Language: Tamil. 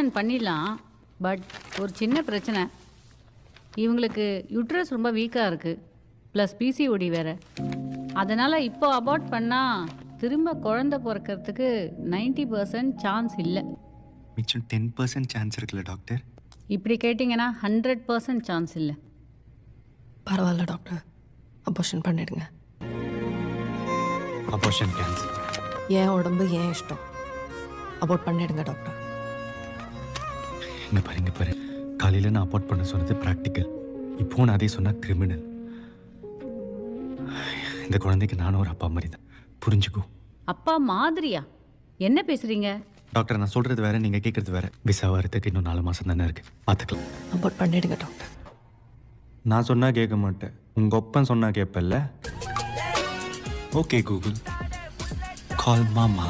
அபார்ஷன் பண்ணிடலாம். பட் ஒரு சின்ன பிரச்சனை. இவங்களுக்கு யூட்ரஸ் ரொம்ப வீக்காக இருக்குது, ப்ளஸ் பிசிஓடி வேறு. அதனால் இப்போ அபார்ட் பண்ணால் திரும்ப குழந்தை பிறக்கிறதுக்கு 90% சான்ஸ் இல்லை. மிச்சம் 10% சான்ஸ் இருக்குல்ல டாக்டர்? இப்படி கேட்டிங்கன்னா 100% சான்ஸ் இல்லை. பரவாயில்ல டாக்டர், அபார்ஷன் பண்ணிடுங்க. Abortion cancel. ஏன் உடம்பு ஏன் இஷ்டம், அபார்ட் பண்ணிடுங்க டாக்டர். இங்கே பாரு, காலையில் நான் அபார்ட் பண்ண சொன்னது ப்ராக்டிக்கல். இப்போ நான் அதே சொன்னால் கிரிமினல். இந்த குழந்தைக்கு நானும் ஒரு அப்பா மாதிரி தான், புரிஞ்சுக்கோ. அப்பா மாதிரியா? என்ன பேசுகிறீங்க டாக்டர்? நான் சொல்கிறது வேறு, நீங்கள் கேட்குறது வேறு. விசா வரத்துக்கு இன்னும் 4 மாதம் தானே இருக்குது, பார்த்துக்கலாம். அபார்ட் பண்ணிடுங்க டாக்டர். நான் சொன்னால் கேட்க மாட்டேன், உங்கள் ஒப்பன் சொன்னால் கேட்பல்ல. ஓகே கூகுள், கால் மாமா.